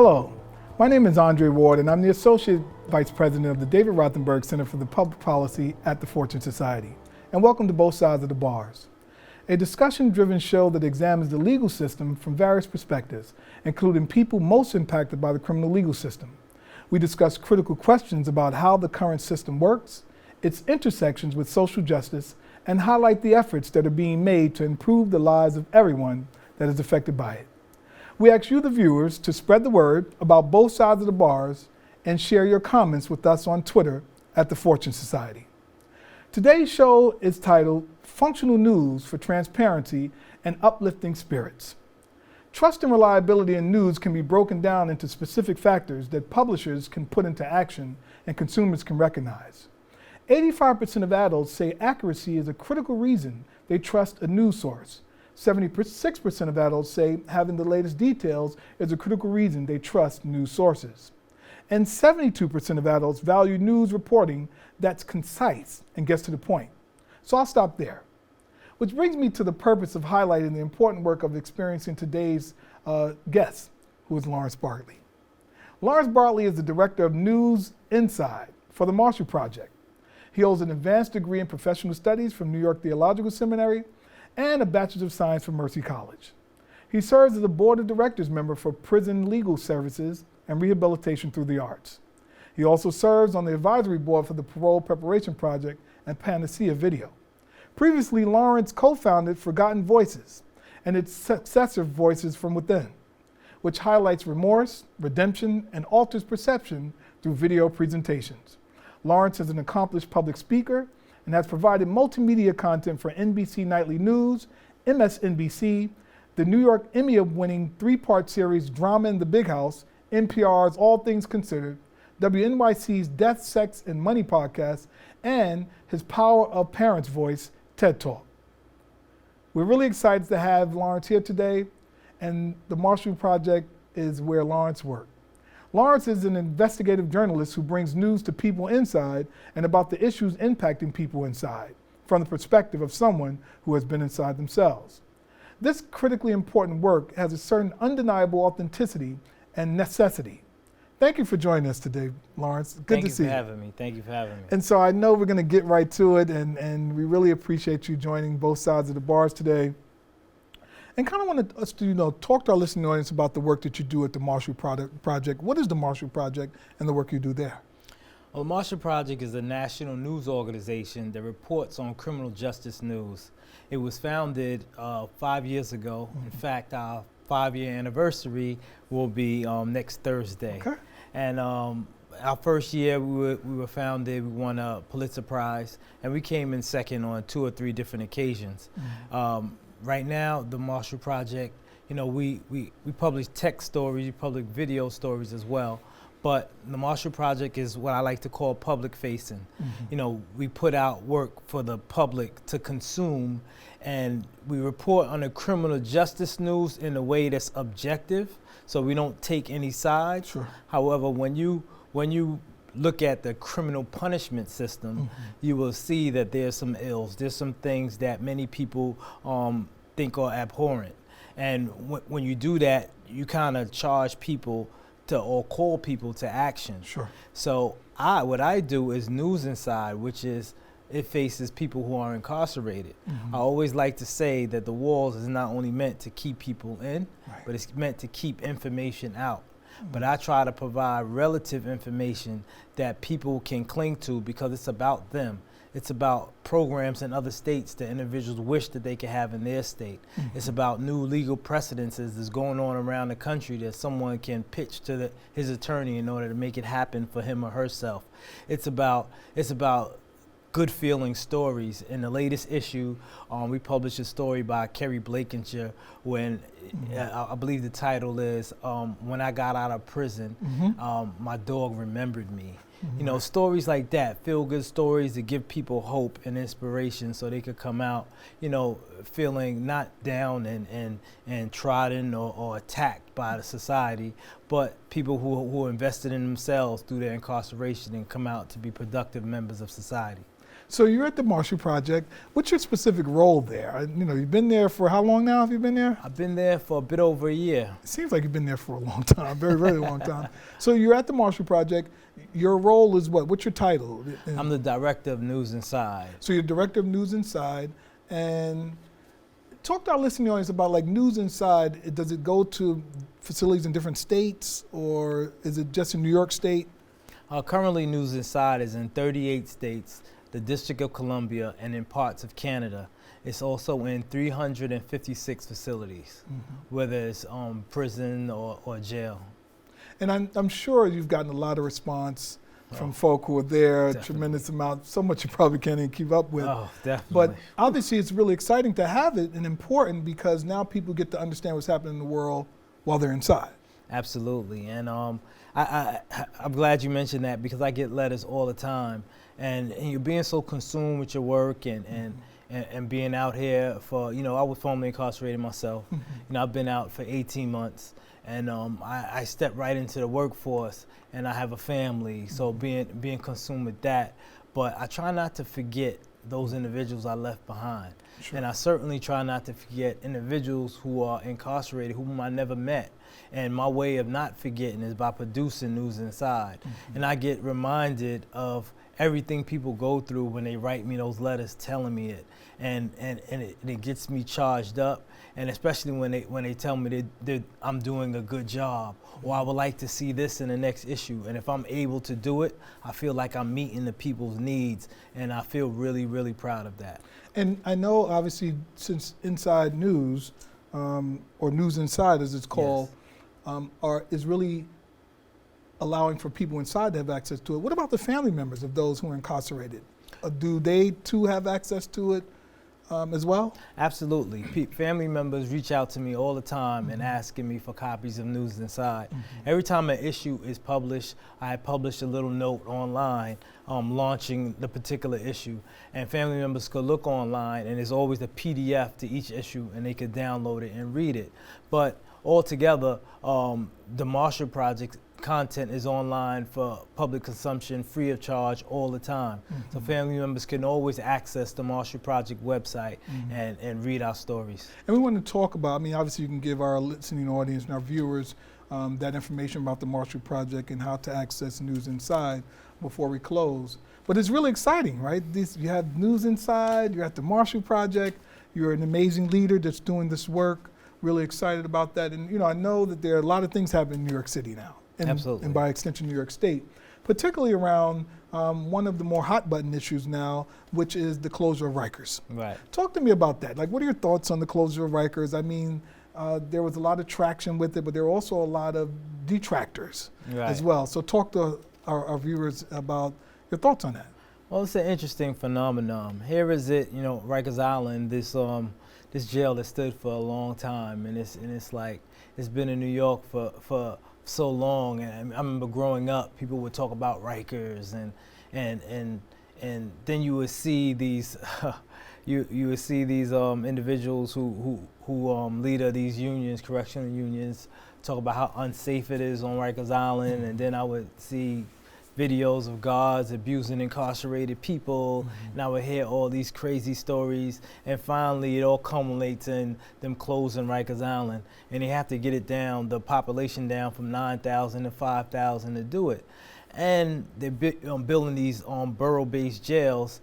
Hello, my name is Andre Ward and I'm the Associate Vice President of the David Rothenberg Center for the Public Policy at the Fortune Society. And welcome to Both Sides of the Bars, a discussion-driven show that examines the legal system from various perspectives, including people most impacted by the criminal legal system. We discuss critical questions about how the current system works, its intersections with social justice, and highlight the efforts that are being made to improve the lives of everyone that is affected by it. We ask you, the viewers, to spread the word about both sides of the bars and share your comments with us on Twitter at the Fortune Society. Today's show is titled Functional News for Transparency and Uplifting Spirits. Trust and reliability in news can be broken down into specific factors that publishers can put into action and consumers can recognize. 85% of adults say accuracy is a critical reason they trust a news source. 76% of adults say having the latest details is a critical reason they trust news sources. And 72% of adults value news reporting that's concise and gets to the point. So I'll stop there. Which brings me to the purpose of highlighting the important work of experiencing today's guest, who is Lawrence Bartley. Lawrence Bartley is the Director of News Inside for the Marshall Project. He holds an advanced degree in professional studies from New York Theological Seminary and a Bachelor of Science from Mercy College. He serves as a Board of Directors member for Prison Legal Services and Rehabilitation Through the Arts. He also serves on the advisory board for the Parole Preparation Project and Panacea Video. Previously, Lawrence co-founded Forgotten Voices and its successor, Voices from Within, which highlights remorse, redemption, and alters perception through video presentations. Lawrence is an accomplished public speaker and has provided multimedia content for NBC Nightly News, MSNBC, the New York Emmy-winning three-part series Drama in the Big House, NPR's All Things Considered, WNYC's Death, Sex, and Money podcast, and his Power of Parents voice, TED Talk. We're really excited to have Lawrence here today, and the Marshall Project is where Lawrence worked. Lawrence is an investigative journalist who brings news to people inside and about the issues impacting people inside from the perspective of someone who has been inside themselves. This critically important work has a certain undeniable authenticity and necessity. Thank you for joining us today, Lawrence. Good to see you. Thank you for having me. And so I know we're going to get right to it, and we really appreciate you joining both sides of the bars today. And kind of wanted us to, talk to our listening audience about the work that you do at the Marshall Project. What is the Marshall Project and the work you do there? Well, the Marshall Project is a national news organization that reports on criminal justice news. It was founded 5 years ago. Mm-hmm. In fact, our 5-year anniversary will be next Thursday. Okay. And our first year we were founded, we won a Pulitzer Prize, and we came in second on 2 or 3 different occasions. Mm-hmm. Right now, the Marshall Project, we publish text stories, we publish video stories as well. But the Marshall Project is what I like to call public facing. Mm-hmm. We put out work for the public to consume, and we report on the criminal justice news in a way that's objective, so we don't take any sides. Sure. However, when you look at the criminal punishment system, mm-hmm. you will see that there's some ills. There's some things that many people think are abhorrent. And when you do that, you kind of charge people or call people to action. Sure. So what I do is News Inside, which is, it faces people who are incarcerated. Mm-hmm. I always like to say that the walls is not only meant to keep people in, right, but it's meant to keep information out. But I try to provide relative information that people can cling to because it's about them. It's about programs in other states that individuals wish that they could have in their state. Mm-hmm. It's about new legal precedences that's going on around the country that someone can pitch to his attorney in order to make it happen for him or herself. It's about good feeling stories. In the latest issue, we published a story by Kerry Blakinger when I believe the title is When I Got Out of Prison, mm-hmm. My Dog Remembered Me. Mm-hmm. Stories like that, feel-good stories that give people hope and inspiration so they could come out, feeling not down and trodden or attacked by the society, but people who are invested in themselves through their incarceration and come out to be productive members of society. So you're at the Marshall Project. What's your specific role there? You know, you've been there for how long now? Have you been there? I've been there for a bit over a year. It seems like you've been there for a long time, very, very long time. So you're at the Marshall Project. Your role is what? What's your title? I'm the director of News Inside. So you're director of News Inside, and talk to our listening audience about like News Inside. Does it go to facilities in different states, or is it just in New York State? Currently, News Inside is in 38 states, the District of Columbia, and in parts of Canada. It's also in 356 facilities, whether it's prison or jail. And I'm sure you've gotten a lot of response from folk who are there, Definitely. tremendous amount, so much you probably can't even keep up with. Oh, definitely. But obviously it's really exciting to have it and important because now people get to understand what's happening in the world while they're inside. Absolutely, and I'm glad you mentioned that because I get letters all the time, and you're being so consumed with your work and being out here for, you know, I was formerly incarcerated myself. You know, I've been out for 18 months, and I stepped right into the workforce, and I have a family, so being consumed with that. But I try not to forget those individuals I left behind. Sure. And I certainly try not to forget individuals who are incarcerated, whom I never met. And my way of not forgetting is by producing News Inside. And I get reminded of everything people go through when they write me those letters telling me it. And it gets me charged up. And especially when they tell me that I'm doing a good job, or I would like to see this in the next issue. And if I'm able to do it, I feel like I'm meeting the people's needs, and I feel really, really proud of that. And I know, obviously, since Inside News, or News Inside as it's called, yes. Is really allowing for people inside to have access to it. What about the family members of those who are incarcerated? Do they too have access to it as well? Absolutely. Family members reach out to me all the time and asking me for copies of News Inside. Every time an issue is published, I publish a little note online launching the particular issue, and family members could look online, and there's always a PDF to each issue, and they could download it and read it. But altogether, the Marshall Project content is online for public consumption, free of charge, all the time. So family members can always access the Marshall Project website and read our stories. And we want to talk about, I mean, obviously you can give our listening audience and our viewers that information about the Marshall Project and how to access News Inside before we close. But it's really exciting, right? You have News Inside, you're at the Marshall Project, you're an amazing leader that's doing this work. Really excited about that. And you know, I know that there are a lot of things happening in New York City now. Absolutely. And by extension, New York State, particularly around one of the more hot button issues now, which is the closure of Rikers. Right. Talk to me about that. Like, what are your thoughts on the closure of Rikers? I mean, there was a lot of traction with it, but there were also a lot of detractors as well. So talk to our viewers about your thoughts on that. Well, it's an interesting phenomenon. Here is it, you know, Rikers Island, this jail that stood for a long time, and it's like it's been in New York for so long. And I remember growing up, people would talk about Rikers, and then you would see these you would see these individuals who lead these unions, correctional unions, talk about how unsafe it is on Rikers Island, and then I would see videos of guards abusing incarcerated people, and I would hear all these crazy stories, and finally it all culminates in them closing Rikers Island, and they have to get it down, the population down from 9,000 to 5,000 to do it. And they're building these borough-based jails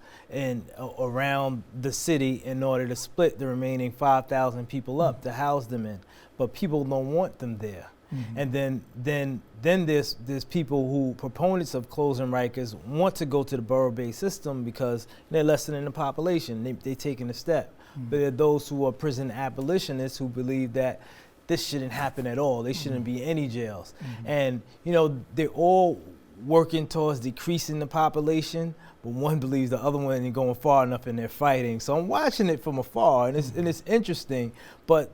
around the city in order to split the remaining 5,000 people up to house them in, but people don't want them there. And then there's people who, proponents of closing Rikers, want to go to the borough-based system because they're lessening the population. They're taking a step. But there are those who are prison abolitionists who believe that this shouldn't happen at all. There shouldn't be any jails. And you know, they're all working towards decreasing the population, but one believes the other one ain't going far enough and they're fighting. So I'm watching it from afar, and it's interesting, but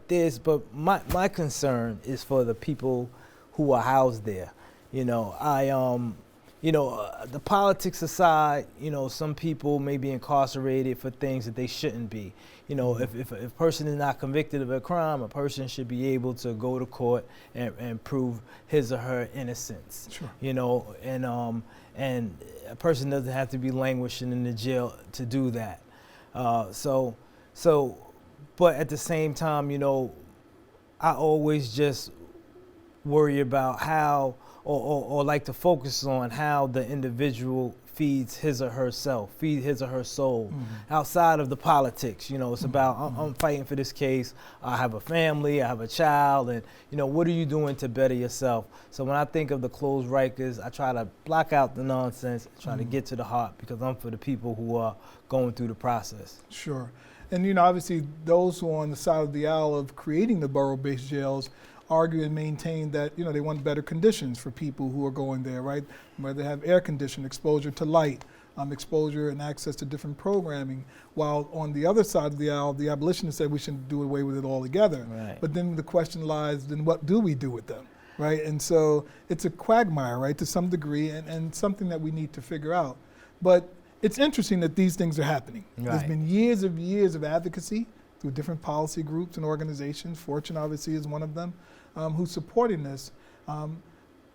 my concern is for the people who are housed there. You know, the politics aside, you know, some people may be incarcerated for things that they shouldn't be. You know, if a person is not convicted of a crime, a person should be able to go to court and prove his or her innocence. Sure. You know, and a person doesn't have to be languishing in the jail to do that. But at the same time, you know, I always just worry about how, or like to focus on how the individual feeds his or herself, feed his or her soul, outside of the politics. You know, it's about, I'm fighting for this case, I have a family, I have a child, and, you know, what are you doing to better yourself? So when I think of the closed Rikers, I try to block out the nonsense, try to get to the heart, because I'm for the people who are going through the process. Sure. And, you know, obviously those who are on the side of the aisle of creating the borough-based jails argue and maintain that, you know, they want better conditions for people who are going there, right? Where they have air conditioning, exposure to light, exposure and access to different programming. While on the other side of the aisle, the abolitionists said we should do away with it altogether. Right. But then the question lies, then what do we do with them, right? And so it's a quagmire, right, to some degree, and something that we need to figure out. But it's interesting that these things are happening. Right. There's been years of advocacy through different policy groups and organizations. Fortune obviously is one of them, who's supporting this.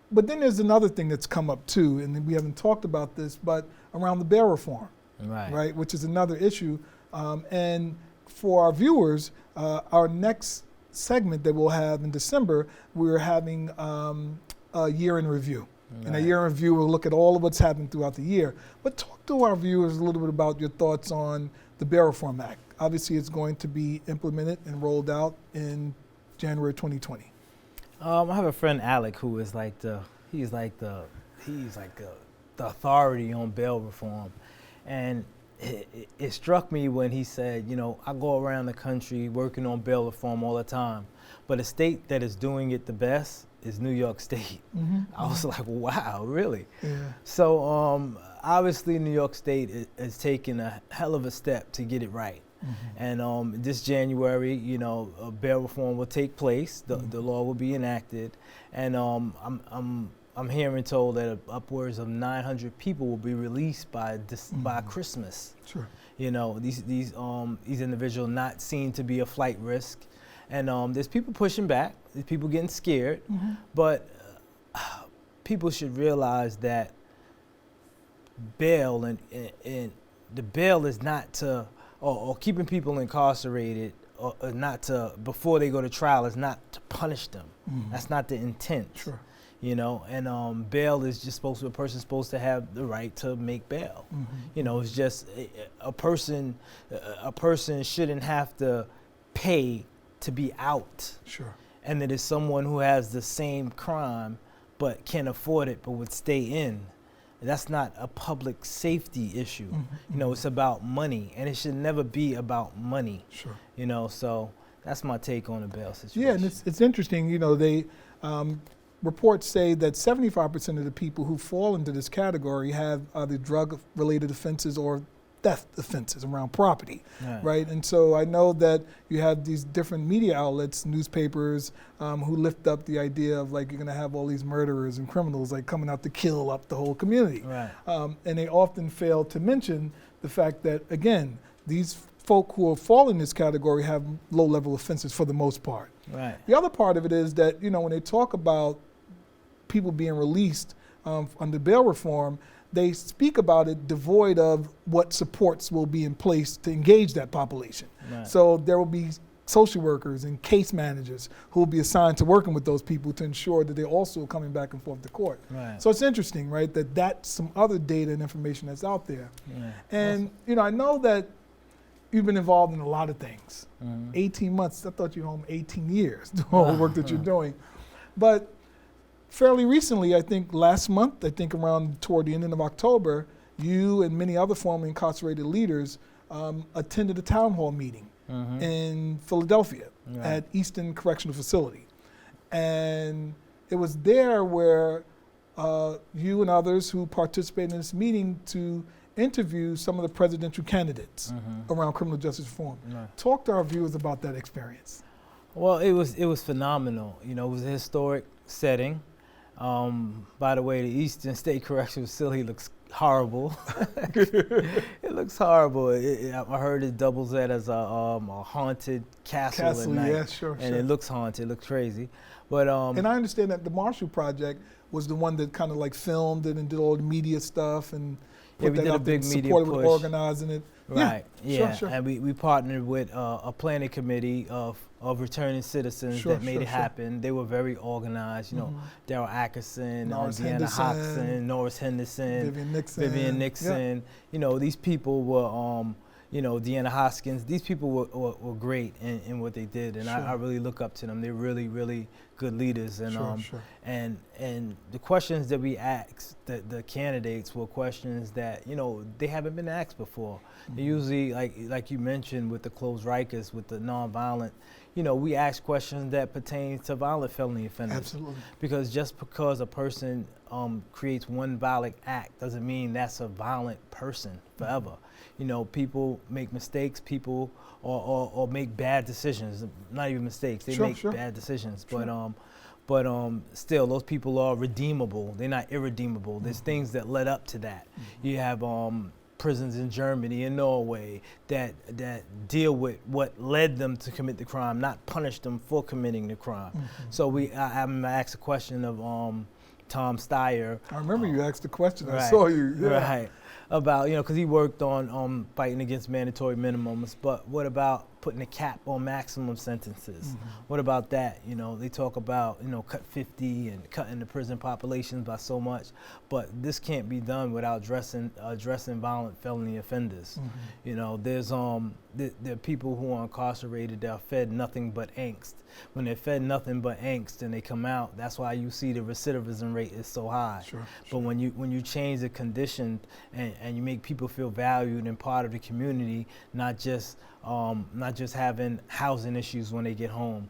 But then there's another thing that's come up too, and we haven't talked about this, but around the bail reform, right, which is another issue. And for our viewers, our next segment that we'll have in December, we're having a year in review. Right. And a year in review will look at all of what's happened throughout the year. But talk to our viewers a little bit about your thoughts on the Bail Reform Act. Obviously, it's going to be implemented and rolled out in January 2020. I have a friend, Alec, who is like the authority on bail reform, and it struck me when he said, you know, I go around the country working on bail reform all the time, but a state that is doing it the best is New York State. I was like, wow, really? Yeah. So obviously New York State is taking a hell of a step to get it right. And this January, you know, bail reform will take place. The law will be enacted, and I'm hearing told that upwards of 900 people will be released by Christmas. Sure. You know, these individuals not seen to be a flight risk, and there's people pushing back. There's people getting scared, but people should realize that bail and the bail is not to. Or keeping people incarcerated, or not to, before they go to trial, is not to punish them. That's not the intent. Sure. You know, and bail is just a person's supposed to have the right to make bail. You know, it's just a person shouldn't have to pay to be out. Sure. And that is someone who has the same crime but can't afford it but would stay in. That's not a public safety issue. You know, it's about money, and it should never be about money. Sure. You know, so that's my take on the bail situation. Yeah, and it's interesting, you know, they reports say that 75% of the people who fall into this category have either drug-related offenses or theft offenses around property, right? And so I know that you have these different media outlets, newspapers, who lift up the idea of like you're gonna have all these murderers and criminals like coming out to kill up the whole community. Right. And they often fail to mention the fact that, again, these folk who fall in this category have low-level offenses for the most part. Right. The other part of it is that, you know, when they talk about people being released under bail reform, they speak about it devoid of what supports will be in place to engage that population. Right. So there will be social workers and case managers who will be assigned to working with those people to ensure that they're also coming back and forth to court. Right. So it's interesting, right, that that's some other data and information that's out there. Yeah. And, you know, I know that you've been involved in a lot of things. 18 months, I thought you were home 18 years doing all the work that you're doing. But fairly recently, I think last month, I think around toward the end of October, you and many other formerly incarcerated leaders attended a town hall meeting in Philadelphia at Easton Correctional Facility. And it was there where you and others who participated in this meeting to interview some of the presidential candidates around criminal justice reform. Talk to our viewers about that experience. Well, it was phenomenal. You know, it was a historic setting. By the way, the Eastern State Correctional Facility looks horrible. It looks horrible. I heard it doubles that as a haunted castle at night. Yeah, sure. And it looks haunted. It looks crazy. But and I understand that the Marshall Project was the one that kind of like filmed it and did all the media stuff and Yeah, put we that did a out there big and media supported with push. organizing it. Right. Yeah. Sure. And we partnered with a planning committee of returning citizens that made it happen. They were very organized. You know, Daryl Ackerson, Deanna Hoxson, Norris Henderson, Vivian Nixon. You know, these people were. You know, Deanna Hoskins, these people were great in what they did, and I really look up to them. They're really, really good leaders. And and the questions that we asked the candidates were questions that, you know, they haven't been asked before. They usually, like you mentioned with the closed Rikers, with the nonviolent, you know, we ask questions that pertain to violent felony offenders. Absolutely. Because just because a person creates one violent act doesn't mean that's a violent person forever. You know, people make mistakes, people or make bad decisions. Not even mistakes, they make bad decisions. But still, those people are redeemable. They're not irredeemable. There's things that led up to that. You have prisons in Germany and Norway that deal with what led them to commit the crime, not punish them for committing the crime. So I asked a question of Tom Steyer. I remember you asked the question. I saw you. Right. About, you know, because he worked on fighting against mandatory minimums, but what about putting a cap on maximum sentences? What about that? You know, they talk about, you know, cut 50 and cutting the prison populations by so much, but this can't be done without addressing violent felony offenders. You know, there's there are people who are incarcerated that are fed nothing but angst. When they're fed nothing but angst and they come out, that's why you see the recidivism rate is so high. But when you change the condition and you make people feel valued and part of the community, not just having housing issues when they get home,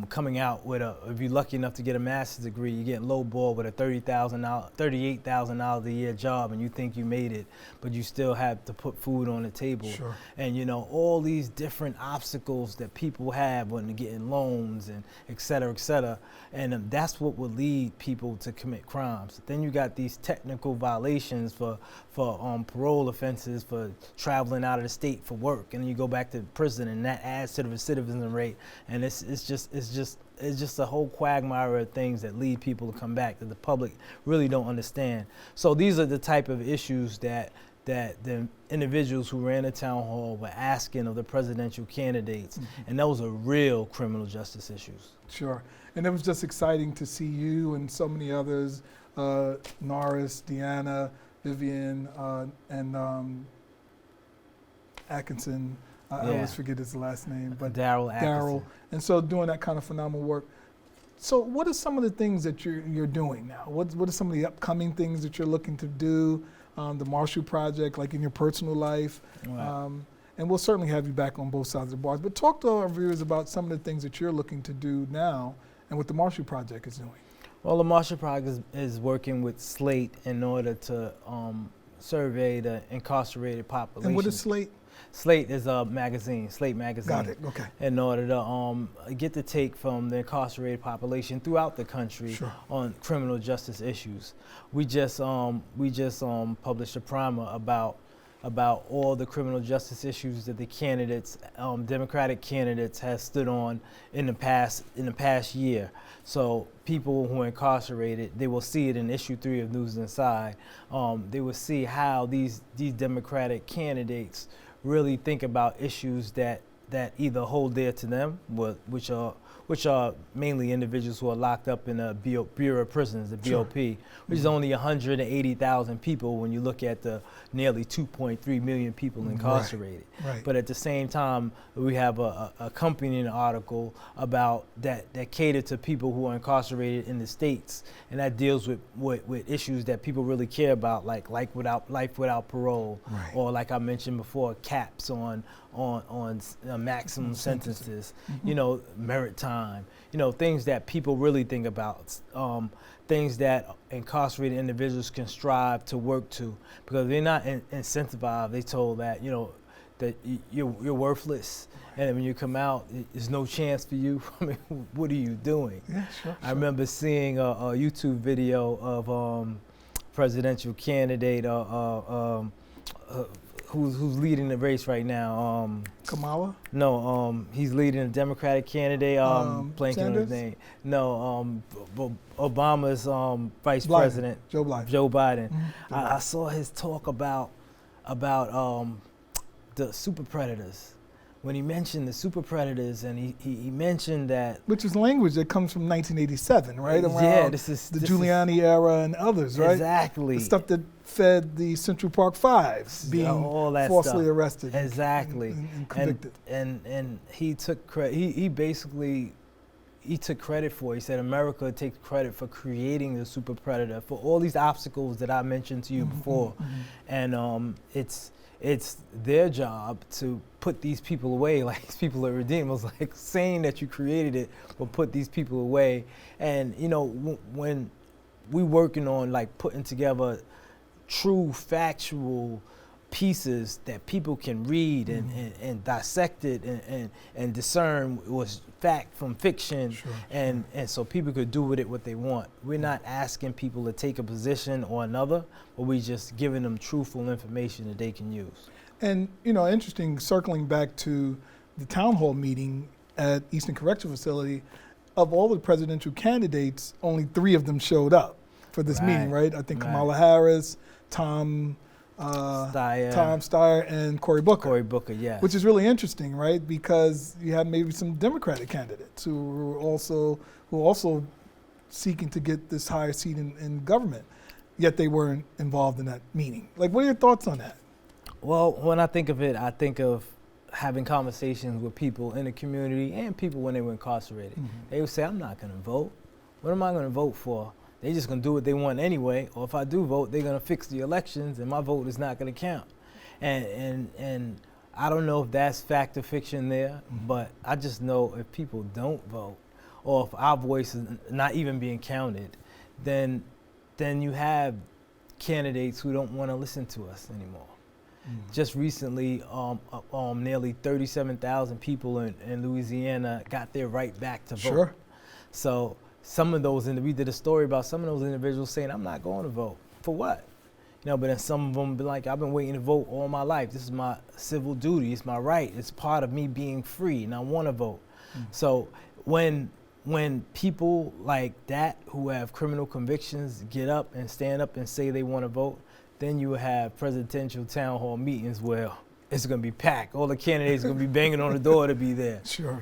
coming out with if you're lucky enough to get a master's degree, you get lowball with a $38,000 a year job, and you think you made it, but you still have to put food on the table. And you know, all these different obstacles that people have when they're getting loans and et cetera, and that's what will lead people to commit crimes. Then you got these technical violations for parole offenses, for traveling out of the state for work, and then you go back to prison, and that adds to the recidivism rate, and it's just a whole quagmire of things that lead people to come back that the public really don't understand. So these are the type of issues that the individuals who ran the town hall were asking of the presidential candidates, and those are real criminal justice issues. And it was just exciting to see you and so many others, Norris, Deanna, Vivian, and Atkinson. I always forget his last name, but Daryl. And so doing that kind of phenomenal work. So what are some of the things that you're doing now? What are some of the upcoming things that you're looking to do? The Marshall Project, like in your personal life. And we'll certainly have you back on both sides of the bars. But talk to our viewers about some of the things that you're looking to do now and what the Marshall Project is doing. Well, the Marshall Project is working with Slate in order to survey the incarcerated population. And what is Slate? Slate is a magazine, Slate magazine. Got it, okay. In order to get the take from the incarcerated population throughout the country on criminal justice issues. We just published a primer about all the criminal justice issues that the candidates, Democratic candidates, have stood on in the past year. So people who are incarcerated, they will see it in issue 3 of News Inside. They will see how these Democratic candidates really think about issues that either hold dear to them, which are mainly individuals who are locked up in the Bureau of Prisons, the BOP, which is only 180,000 people when you look at the nearly 2.3 million people incarcerated. But at the same time, we have a accompanying article about that cater to people who are incarcerated in the States, and that deals with issues that people really care about, like life without parole, or like I mentioned before, caps on maximum sentences, you know, merit time, you know, things that people really think about, things that incarcerated individuals can strive to work to, because they're not incentivized. They told that, you know, that you're worthless, and when you come out, there's no chance for you. I mean, what are you doing? I remember seeing a YouTube video of presidential candidate who's leading the race right now. Kamala? No, he's leading a Democratic candidate. Blanking on his Sanders? name. No, Obama's vice Biden. president. Joe Biden. Joe Biden. Mhm. I saw his talk about the super predators. When he mentioned the super predators, and he mentioned that, Which is language that comes from 1987, right? Around yeah, this is Giuliani era and others, right? exactly The stuff that fed the Central Park Fives being all that falsely stuff. arrested Exactly. and convicted. And he took credit. He basically took credit for it. He said America takes credit for creating the super predator for all these obstacles that I mentioned to you before, and it's their job to put these people away. Like, these people are redeemed. It was like saying that you created it, but put these people away. And you know, when we working on like putting together true factual pieces that people can read and dissect it and discern was fact from fiction, and so people could do with it what they want. We're not asking people to take a position or another, but we just giving them truthful information that they can use. And, you know, interesting, circling back to the town hall meeting at Eastern Correctional Facility, of all the presidential candidates, only 3 of them showed up for this meeting, right? I think Kamala Harris, Tom Steyer, and Cory Booker. Cory Booker, yes. Which is really interesting, right? Because you have maybe some Democratic candidates who are also seeking to get this higher seat in government, yet they weren't involved in that meeting. Like, what are your thoughts on that? Well, when I think of it, I think of having conversations with people in the community and people when they were incarcerated. They would say, I'm not going to vote. What am I going to vote for? They're just going to do what they want anyway, or if I do vote, they're going to fix the elections and my vote is not going to count. And I don't know if that's fact or fiction there, but I just know if people don't vote, or if our voice is not even being counted, then you have candidates who don't want to listen to us anymore. Just recently, nearly 37,000 people in Louisiana got their right back to vote. So some of those, we did a story about some of those individuals saying, I'm not going to vote. For what? You know, but then some of them be like, I've been waiting to vote all my life. This is my civil duty. It's my right. It's part of me being free, and I want to vote. So when people like that who have criminal convictions get up and stand up and say they want to vote, then you have presidential town hall meetings where it's going to be packed. All the candidates are going to be banging on the door to be there. Sure.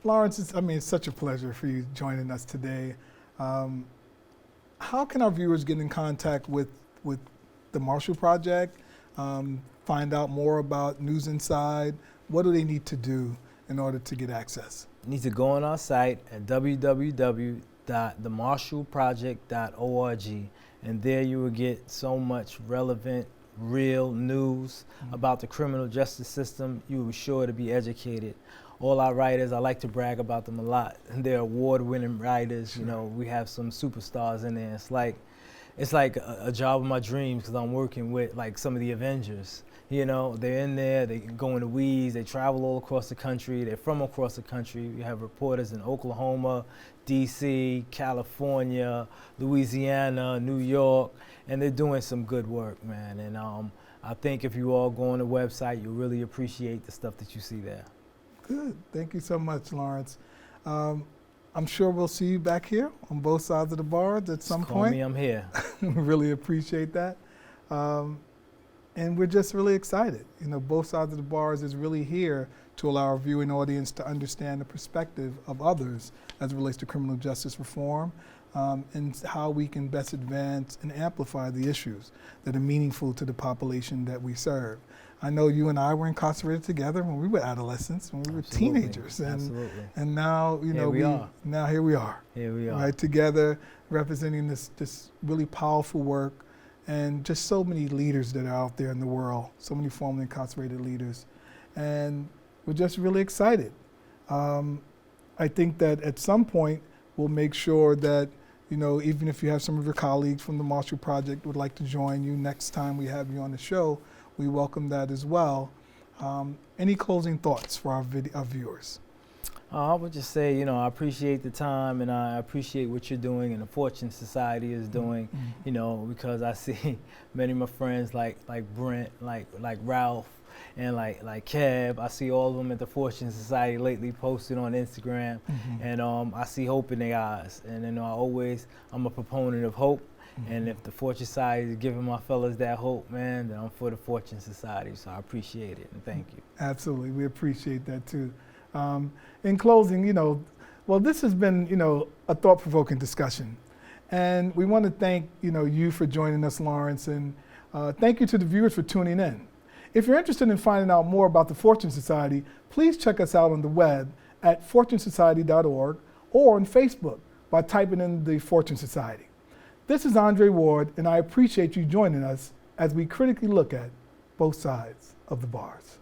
Lawrence, it's such a pleasure for you joining us today. How can our viewers get in contact with the Marshall Project, find out more about News Inside? What do they need to do in order to get access? You need to go on our site at www.themarshallproject.org, and there you will get so much relevant, real news about the criminal justice system. You will be sure to be educated. All our writers, I like to brag about them a lot. They're award-winning writers. You know, we have some superstars in there. It's like a job of my dreams, because I'm working with like some of the Avengers. You know, they're in there, they go in the weeds, they travel all across the country, they're from across the country. We have reporters in Oklahoma, DC, California, Louisiana, New York, and they're doing some good work, man. And I think if you all go on the website, you'll really appreciate the stuff that you see there. Good. Thank you so much, Lawrence. I'm sure we'll see you back here on both sides of the bars at some point. Call me, I'm here. Really appreciate that. And we're just really excited. You know, both sides of the bars is really here to allow our viewing audience to understand the perspective of others as it relates to criminal justice reform, and how we can best advance and amplify the issues that are meaningful to the population that we serve. I know you and I were incarcerated together when we were adolescents, when we were teenagers, and now here we are. Here we are, right, together, representing this really powerful work, and just so many leaders that are out there in the world, so many formerly incarcerated leaders, and we're just really excited. I think that at some point we'll make sure that, you know, even if you have some of your colleagues from the Marshall Project would like to join you next time we have you on the show, we welcome that as well. Any closing thoughts for our viewers? I would just say, I appreciate the time and I appreciate what you're doing and the Fortune Society is doing, because I see many of my friends like Brent, like Ralph, and like Kev. I see all of them at the Fortune Society lately posted on Instagram, and I see hope in their eyes. And I'm a proponent of hope. And if the Fortune Society is giving my fellas that hope, man, then I'm for the Fortune Society. So I appreciate it and thank you. Absolutely, we appreciate that too. In closing, this has been, a thought-provoking discussion. And we want to thank, you for joining us, Lawrence, and thank you to the viewers for tuning in. If you're interested in finding out more about the Fortune Society, please check us out on the web at fortunesociety.org or on Facebook by typing in the Fortune Society. This is Andre Ward, and I appreciate you joining us as we critically look at both sides of the bars.